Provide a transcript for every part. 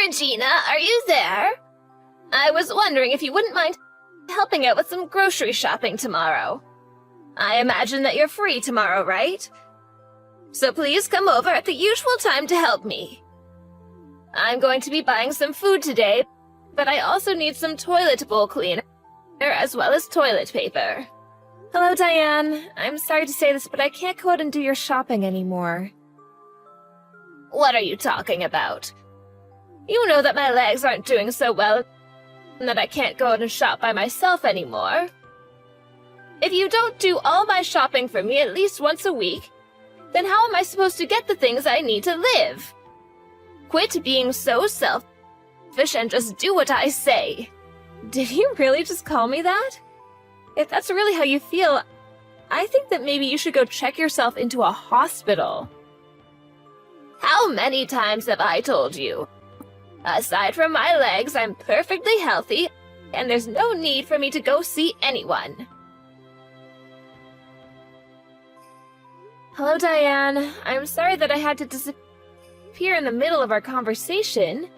Regina, are you there? I was wondering if you wouldn't mind helping out with some grocery shopping tomorrow. I imagine that you're free tomorrow, right? So please come over at the usual time to help me. I'm going to be buying some food today, but I also need some toilet bowl cleaner as well as toilet paper. Hello, Diane. I'm sorry to say this, but I can't go out and do your shopping anymore. What are you talking about? You know that my legs aren't doing so well and that I can't go out and shop by myself anymore. If you don't do all my shopping for me at least once a week, then how am I supposed to get the things I need to live? Quit being so selfish and just do what I say. Did you really just call me that? If that's really how you feel, I think that maybe you should go check yourself into a hospital. How many times have I told you? Aside from my legs, I'm perfectly healthy, and there's no need for me to go see anyone. Hello, Diane. I'm sorry that I had to disappear in the middle of our conversation.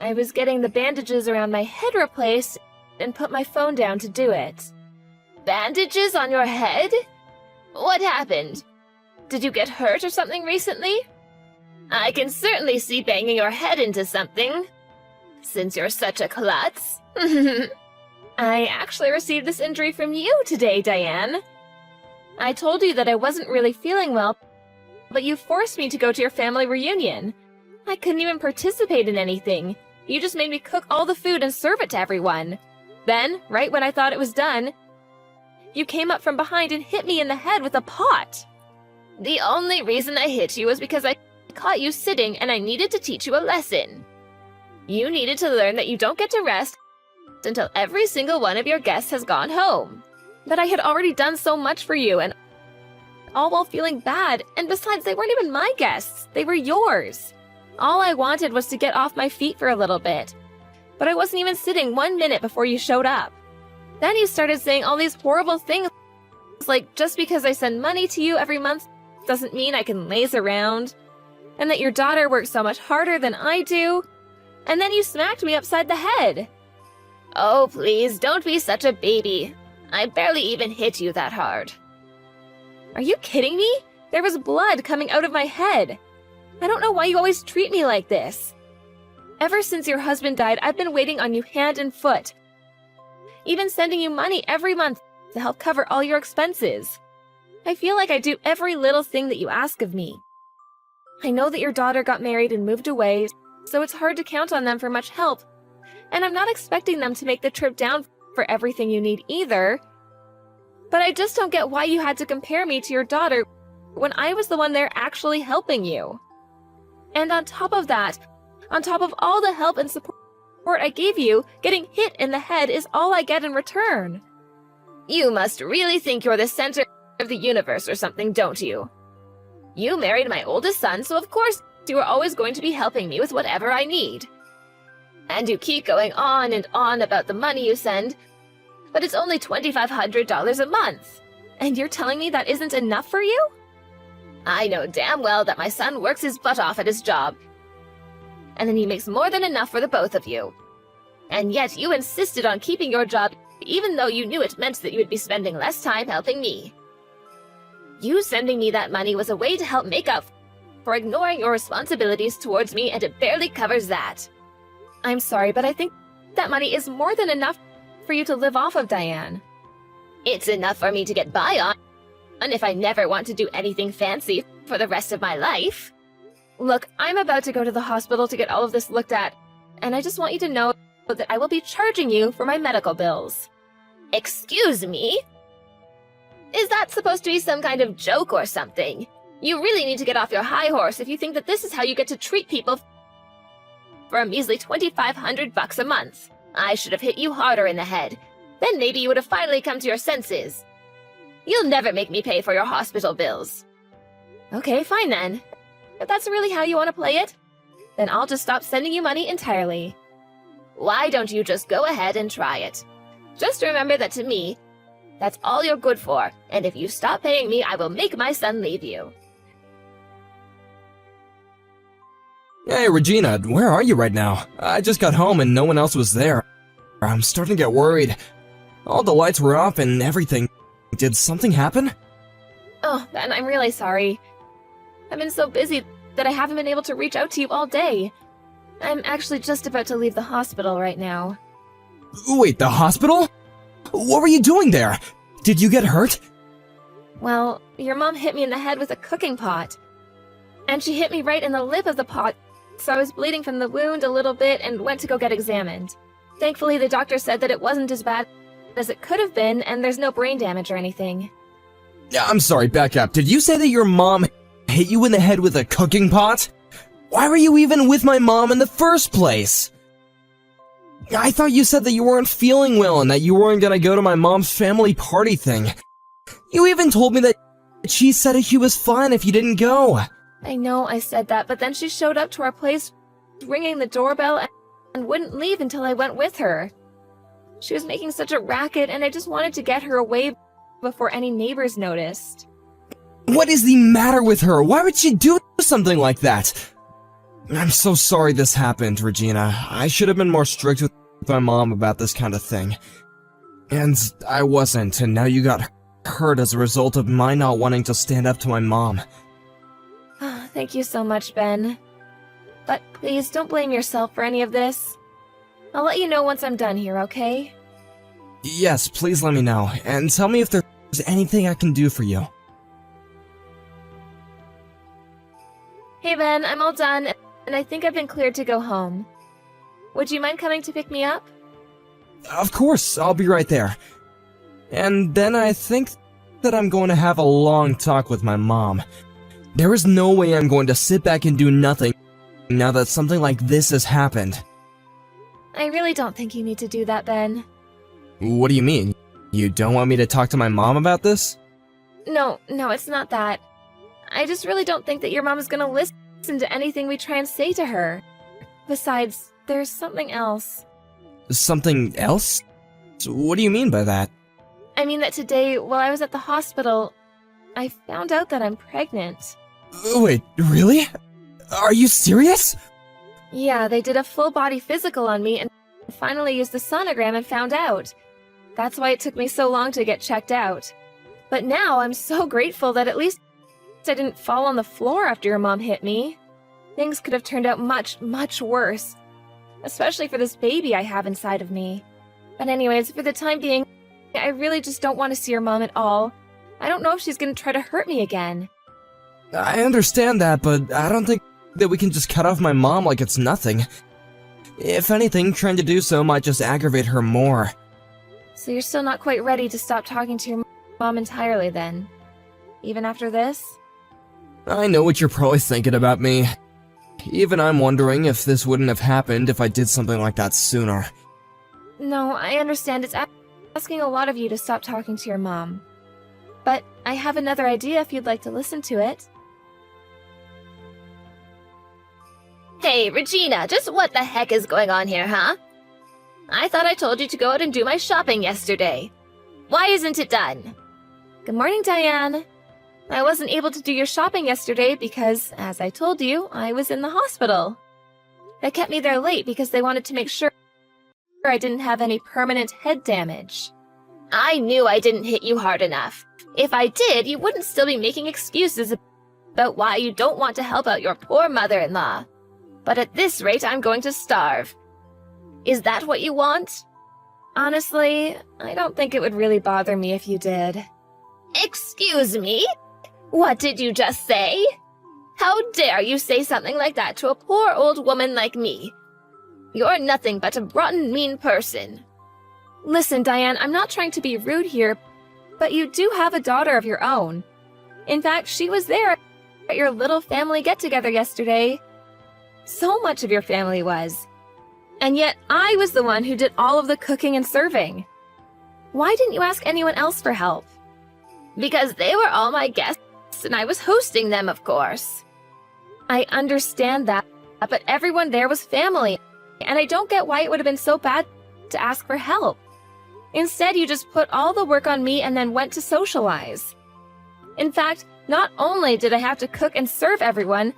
I was getting the bandages around my head replaced and put my phone down to do it. Bandages on your head? What happened? Did you get hurt or something recently? I can certainly see banging your head into something, since you're such a klutz. I actually received this injury from you today, Diane. I told you that I wasn't really feeling well, but you forced me to go to your family reunion. I couldn't even participate in anything. You just made me cook all the food and serve it to everyone. Then, right when I thought it was done, you came up from behind and hit me in the head with a pot. The only reason I hit you was because I caught you sitting and I needed to teach you a lesson. You needed to learn that you don't get to rest until every single one of your guests has gone home. But I had already done so much for you, and all while feeling bad, and besides, they weren't even my guests. They were yours. All I wanted was to get off my feet for a little bit. But I wasn't even sitting 1 minute before you showed up. Then you started saying all these horrible things, like just because I send money to you every month doesn't mean I can laze around, and that your daughter works so much harder than I do, and then you smacked me upside the head. Oh, please, don't be such a baby. I barely even hit you that hard. Are you kidding me? There was blood coming out of my head. I don't know why you always treat me like this. Ever since your husband died, I've been waiting on you hand and foot. Even sending you money every month to help cover all your expenses. I feel like I do every little thing that you ask of me. I know that your daughter got married and moved away, so it's hard to count on them for much help. And I'm not expecting them to make the trip down for everything you need either. But I just don't get why you had to compare me to your daughter when I was the one there actually helping you. And on top of that, on top of all the help and support I gave you, getting hit in the head is all I get in return. You must really think you're the center of the universe or something, don't you? You married my oldest son, so of course you are always going to be helping me with whatever I need. And you keep going on and on about the money you send, but it's only $2,500 a month. And you're telling me that isn't enough for you? I know damn well that my son works his butt off at his job, and then he makes more than enough for the both of you. And yet you insisted on keeping your job even though you knew it meant that you would be spending less time helping me. You sending me that money was a way to help make up for ignoring your responsibilities towards me, and it barely covers that. I'm sorry, but I think that money is more than enough for you to live off of, Diane. It's enough for me to get by on, and if I never want to do anything fancy for the rest of my life. Look, I'm about to go to the hospital to get all of this looked at, and I just want you to know that I will be charging you for my medical bills. Excuse me? Is that supposed to be some kind of joke or something? You really need to get off your high horse if you think that this is how you get to treat people for a measly $2,500 a month. I should have hit you harder in the head. Then maybe you would have finally come to your senses. You'll never make me pay for your hospital bills. Okay, fine then. If that's really how you want to play it, then I'll just stop sending you money entirely. Why don't you just go ahead and try it? Just remember that to me, that's all you're good for, and if you stop paying me, I will make my son leave you. Hey, Regina, where are you right now? I just got home and no one else was there. I'm starting to get worried. All the lights were off and everything. Did something happen? Oh, Ben, I'm really sorry. I've been so busy that I haven't been able to reach out to you all day. I'm actually just about to leave the hospital right now. Wait, the hospital? What were you doing there? Did you get hurt? Well, your mom hit me in the head with a cooking pot. And she hit me right in the lip of the pot, so I was bleeding from the wound a little bit and went to go get examined. Thankfully, the doctor said that it wasn't as bad as it could have been, and there's no brain damage or anything. I'm sorry, back up. Did you say that your mom hit you in the head with a cooking pot? Why were you even with my mom in the first place? I thought you said that you weren't feeling well and that you weren't gonna go to my mom's family party thing. You even told me that she said she was fine if you didn't go. I know I said that, but then she showed up to our place ringing the doorbell and wouldn't leave until I went with her. She was making such a racket, and I just wanted to get her away before any neighbors noticed. What is the matter with her? Why would she do something like that? I'm so sorry this happened, Regina. I should have been more strict with my mom about this kind of thing. And I wasn't, and now you got hurt as a result of my not wanting to stand up to my mom. Thank you so much, Ben. But please don't blame yourself for any of this. I'll let you know once I'm done here, okay? Yes, please let me know, and tell me if there's anything I can do for you. Hey Ben, I'm all done, and I think I've been cleared to go home. Would you mind coming to pick me up? Of course, I'll be right there. And then I think that I'm going to have a long talk with my mom. There is no way I'm going to sit back and do nothing now that something like this has happened. I really don't think you need to do that, Ben. What do you mean? You don't want me to talk to my mom about this? No, it's not that. I just really don't think that your mom is gonna listen to anything we try and say to her. Besides, there's something else. Something else? What do you mean by that? I mean that today, while I was at the hospital, I found out that I'm pregnant. Wait, really? Are you serious? Yeah, they did a full-body physical on me and finally used the sonogram and found out. That's why it took me so long to get checked out. But now I'm so grateful that at least I didn't fall on the floor after your mom hit me. Things could have turned out much, much worse. Especially for this baby I have inside of me. But anyways, for the time being, I really just don't want to see your mom at all. I don't know if she's going to try to hurt me again. I understand that, but I don't think that we can just cut off my mom like it's nothing. If anything, trying to do so might just aggravate her more. So you're still not quite ready to stop talking to your mom entirely then? Even after this? I know what you're probably thinking about me. Even I'm wondering if this wouldn't have happened if I did something like that sooner. No, I understand it's asking a lot of you to stop talking to your mom. But I have another idea if you'd like to listen to it. Hey, Regina, just what the heck is going on here, huh? I thought I told you to go out and do my shopping yesterday. Why isn't it done? Good morning, Diane. I wasn't able to do your shopping yesterday because, as I told you, I was in the hospital. They kept me there late because they wanted to make sure I didn't have any permanent head damage. I knew I didn't hit you hard enough. If I did, you wouldn't still be making excuses about why you don't want to help out your poor mother-in-law. But at this rate, I'm going to starve. Is that what you want? Honestly, I don't think it would really bother me if you did. Excuse me? What did you just say? How dare you say something like that to a poor old woman like me? You're nothing but a rotten, mean person. Listen, Diane, I'm not trying to be rude here, but you do have a daughter of your own. In fact, she was there at your little family get-together yesterday. So much of your family was. And yet, I was the one who did all of the cooking and serving. Why didn't you ask anyone else for help? Because they were all my guests, and I was hosting them, of course. I understand that, but everyone there was family, and I don't get why it would have been so bad to ask for help. Instead, you just put all the work on me and then went to socialize. In fact, not only did I have to cook and serve everyone,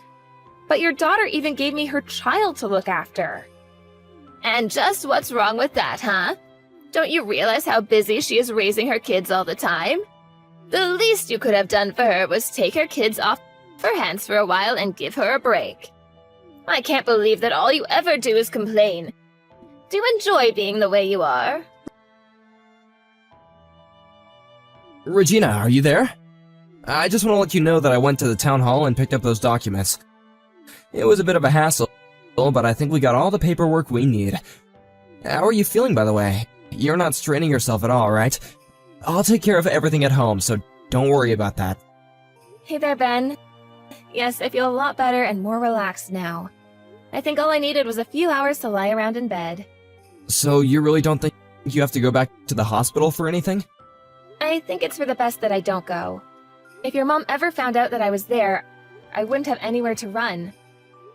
But your daughter even gave me her child to look after. And just what's wrong with that, huh? Don't you realize how busy she is raising her kids all the time? The least you could have done for her was take her kids off her hands for a while and give her a break. I can't believe that all you ever do is complain. Do you enjoy being the way you are? Regina, are you there? I just want to let you know that I went to the town hall and picked up those documents. It was a bit of a hassle, but I think we got all the paperwork we need. How are you feeling, by the way? You're not straining yourself at all, right? I'll take care of everything at home, so don't worry about that. Hey there, Ben. Yes, I feel a lot better and more relaxed now. I think all I needed was a few hours to lie around in bed. So you really don't think you have to go back to the hospital for anything? I think it's for the best that I don't go. If your mom ever found out that I was there, I wouldn't have anywhere to run.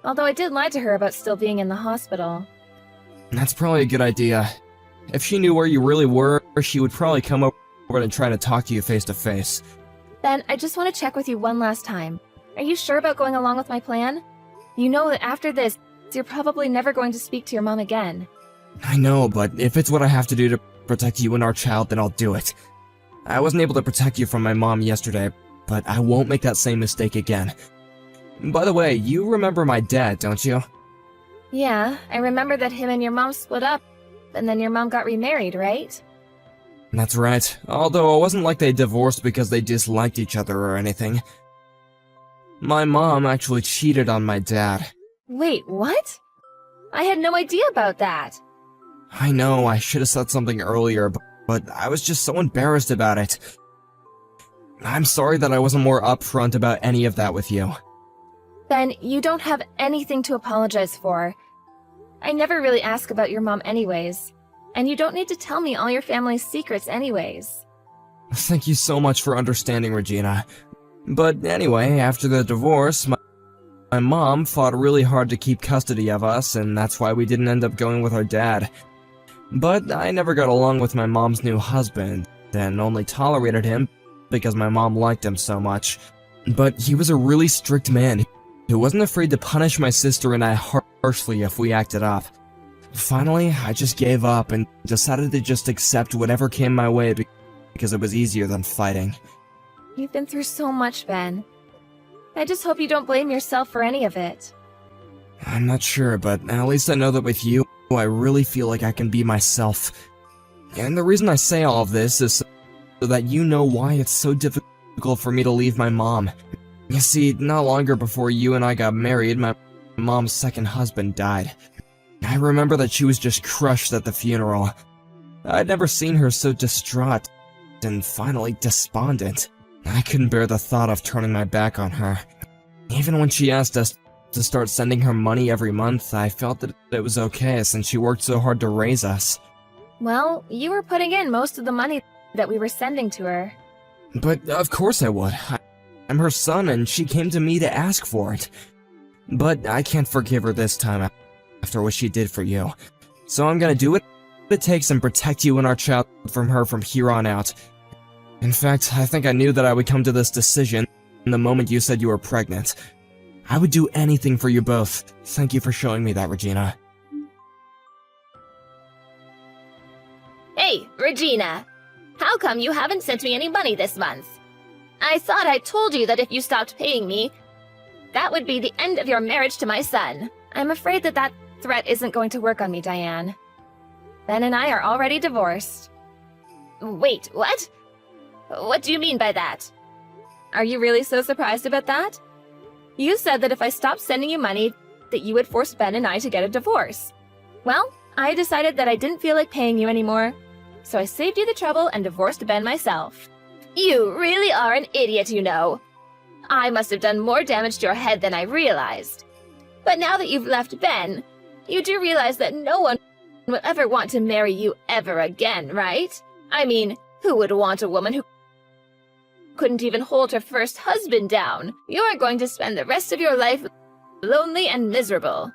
Although I did lie to her about still being in the hospital. That's probably a good idea. If she knew where you really were, she would probably come over and try to talk to you face to face. Ben, I just want to check with you one last time. Are you sure about going along with my plan? You know that after this, you're probably never going to speak to your mom again. I know, but if it's what I have to do to protect you and our child, then I'll do it. I wasn't able to protect you from my mom yesterday, but I won't make that same mistake again. By the way, you remember my dad, don't you? Yeah, I remember that him and your mom split up, and then your mom got remarried, right? That's right, although it wasn't like they divorced because they disliked each other or anything. My mom actually cheated on my dad. Wait, what? I had no idea about that. I know, I should have said something earlier, but I was just so embarrassed about it. I'm sorry that I wasn't more upfront about any of that with you. Ben, you don't have anything to apologize for. I never really ask about your mom anyways. And you don't need to tell me all your family's secrets anyways. Thank you so much for understanding, Regina. But anyway, after the divorce, my mom fought really hard to keep custody of us, and that's why we didn't end up going with our dad. But I never got along with my mom's new husband, and only tolerated him because my mom liked him so much. But he was a really strict man who wasn't afraid to punish my sister and I harshly if we acted up. Finally, I just gave up and decided to just accept whatever came my way because it was easier than fighting. You've been through so much, Ben. I just hope you don't blame yourself for any of it. I'm not sure, but at least I know that with you, I really feel like I can be myself. And the reason I say all of this is so that you know why it's so difficult for me to leave my mom. You see, not longer before you and I got married, my mom's second husband died. I remember that she was just crushed at the funeral. I'd never seen her so distraught and finally despondent. I couldn't bear the thought of turning my back on her. Even when she asked us to start sending her money every month, I felt that it was okay since she worked so hard to raise us. Well, you were putting in most of the money that we were sending to her. But of course I would. I'm her son and she came to me to ask for it. But I can't forgive her this time after what she did for you. So I'm gonna do what it takes and protect you and our child from her from here on out. In fact, I think I knew that I would come to this decision the moment you said you were pregnant. I would do anything for you both. Thank you for showing me that, Regina. Hey, Regina! How come you haven't sent me any money this month? I thought I told you that if you stopped paying me, that would be the end of your marriage to my son. I'm afraid that threat isn't going to work on me, Diane. Ben and I are already divorced. Wait, what? What do you mean by that? Are you really so surprised about that? You said that if I stopped sending you money, that you would force Ben and I to get a divorce. Well, I decided that I didn't feel like paying you anymore, so I saved you the trouble and divorced Ben myself. You really are an idiot, you know. I must have done more damage to your head than I realized. But now that you've left Ben, you do realize that no one will ever want to marry you ever again, right? I mean, who would want a woman who couldn't even hold her first husband down? You're going to spend the rest of your life lonely and miserable.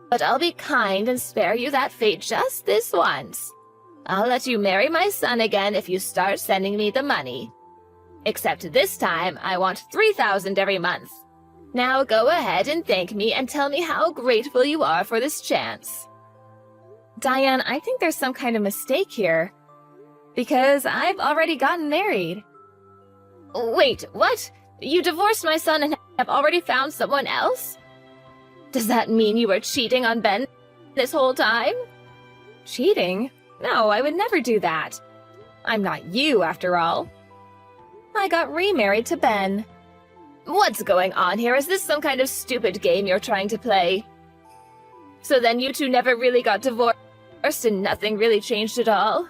But I'll be kind and spare you that fate just this once. I'll let you marry my son again if you start sending me the money. Except this time, I want $3,000 every month. Now go ahead and thank me and tell me how grateful you are for this chance. Diane, I think there's some kind of mistake here. Because I've already gotten married. Wait, what? You divorced my son and have already found someone else? Does that mean you were cheating on Ben this whole time? Cheating? No, I would never do that. I'm not you, after all. I got remarried to Ben. What's going on here? Is this some kind of stupid game you're trying to play? So then you two never really got divorced and nothing really changed at all?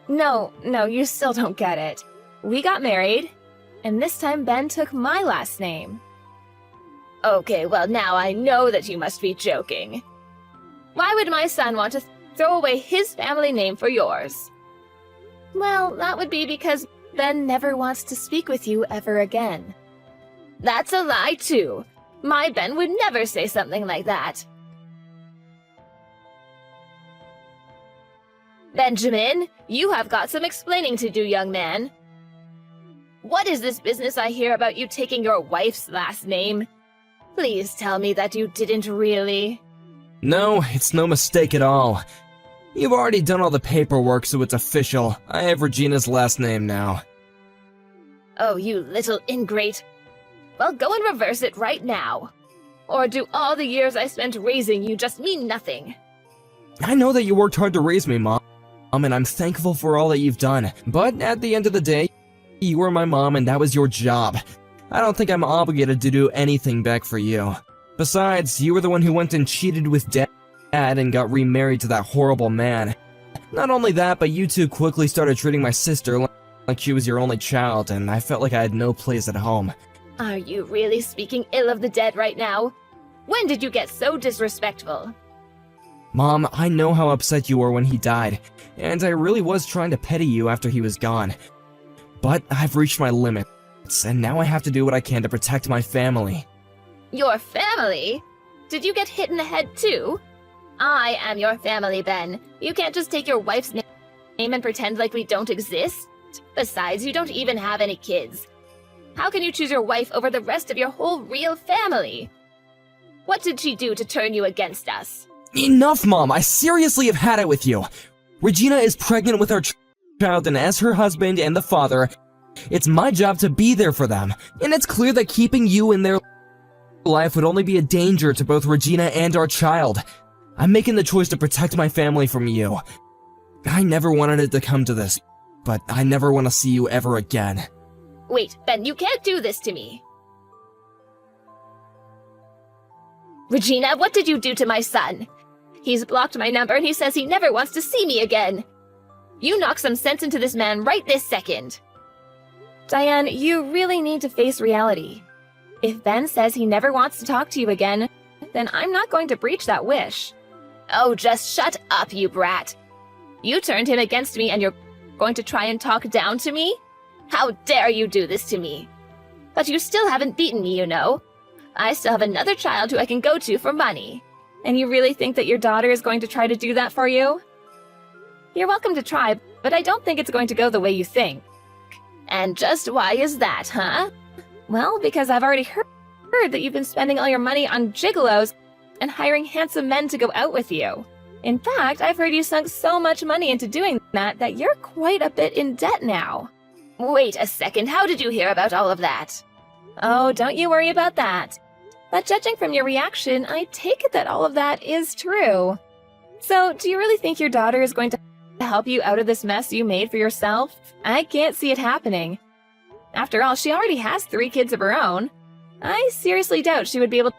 No, you still don't get it. We got married, and this time Ben took my last name. Okay, well now I know that you must be joking. Why would my son want to throw away his family name for yours? Well, that would be because Ben never wants to speak with you ever again. That's a lie too. My Ben would never say something like that. Benjamin, you have got some explaining to do, young man. What is this business I hear about you taking your wife's last name? Please tell me that you didn't really. No, it's no mistake at all. You've already done all the paperwork, so it's official. I have Regina's last name now. Oh, you little ingrate. Well, go and reverse it right now. Or do all the years I spent raising you just mean nothing? I know that you worked hard to raise me, Mom, and I'm thankful for all that you've done. But at the end of the day, you were my mom and that was your job. I don't think I'm obligated to do anything back for you. Besides, you were the one who went and cheated with Dad and got remarried to that horrible man. Not only that, but you two quickly started treating my sister like she was your only child, and I felt like I had no place at home. Are you really speaking ill of the dead right now? When did you get so disrespectful? Mom, I know how upset you were when he died, and I really was trying to pity you after he was gone. But I've reached my limits, and now I have to do what I can to protect my family. Your family? Did you get hit in the head too? I am your family, Ben. You can't just take your wife's name and pretend like we don't exist. Besides, you don't even have any kids. How can you choose your wife over the rest of your whole real family? What did she do to turn you against us? Enough, Mom! I seriously have had it with you! Regina is pregnant with our child, and as her husband and the father, it's my job to be there for them. And it's clear that keeping you in their life would only be a danger to both Regina and our child. I'm making the choice to protect my family from you. I never wanted it to come to this, but I never want to see you ever again. Wait, Ben, you can't do this to me. Regina, what did you do to my son? He's blocked my number and he says he never wants to see me again. You knock some sense into this man right this second. Diane, you really need to face reality. If Ben says he never wants to talk to you again, then I'm not going to breach that wish. Oh, just shut up, you brat. You turned him against me and you're going to try and talk down to me? How dare you do this to me? But you still haven't beaten me, you know. I still have another child who I can go to for money. And you really think that your daughter is going to try to do that for you? You're welcome to try, but I don't think it's going to go the way you think. And just why is that, huh? Well, because I've already heard that you've been spending all your money on gigolos and hiring handsome men to go out with you. In fact, I've heard you sunk so much money into doing that you're quite a bit in debt now. Wait a second, how did you hear about all of that? Oh, don't you worry about that. But judging from your reaction, I take it that all of that is true. So, do you really think your daughter is going to help you out of this mess you made for yourself? I can't see it happening. After all, she already has 3 kids of her own. I seriously doubt she would be able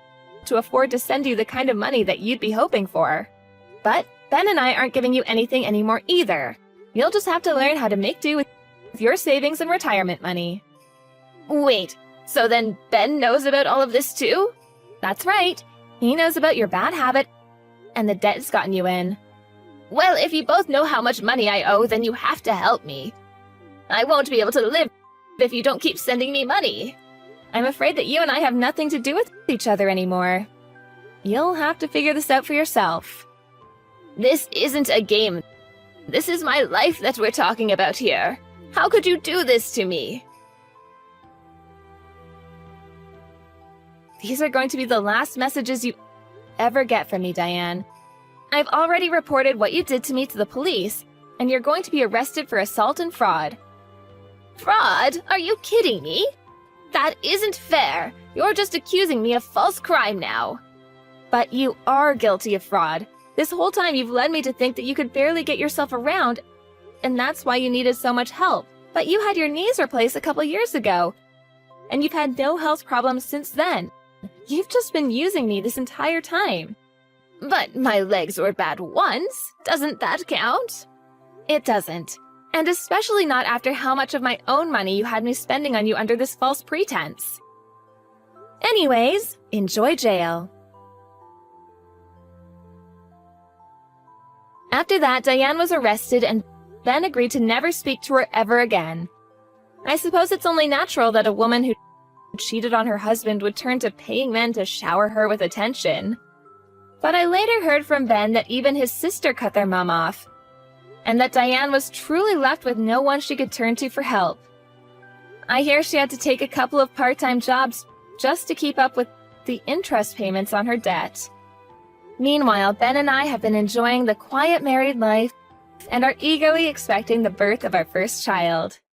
to afford to send you the kind of money that you'd be hoping for. But Ben and I aren't giving you anything anymore either. You'll just have to learn how to make do with your savings and retirement money. Wait, so then Ben knows about all of this too? That's right. He knows about your bad habit and the debt it's gotten you in. Well, if you both know how much money I owe, then you have to help me. I won't be able to live if you don't keep sending me money. I'm afraid that you and I have nothing to do with each other anymore. You'll have to figure this out for yourself. This isn't a game. This is my life that we're talking about here. How could you do this to me? These are going to be the last messages you ever get from me, Diane. I've already reported what you did to me to the police, and you're going to be arrested for assault and fraud. Fraud? Are you kidding me? That isn't fair. You're just accusing me of false crime now. But you are guilty of fraud. This whole time you've led me to think that you could barely get yourself around, and that's why you needed so much help. But you had your knees replaced a couple years ago, and you've had no health problems since then. You've just been using me this entire time. But my legs were bad once. Doesn't that count? It doesn't. And especially not after how much of my own money you had me spending on you under this false pretense. Anyways, enjoy jail. After that, Diane was arrested and Ben agreed to never speak to her ever again. I suppose it's only natural that a woman who cheated on her husband would turn to paying men to shower her with attention. But I later heard from Ben that even his sister cut their mom off, and that Diane was truly left with no one she could turn to for help. I hear she had to take a couple of part-time jobs just to keep up with the interest payments on her debt. Meanwhile, Ben and I have been enjoying the quiet married life and are eagerly expecting the birth of our first child.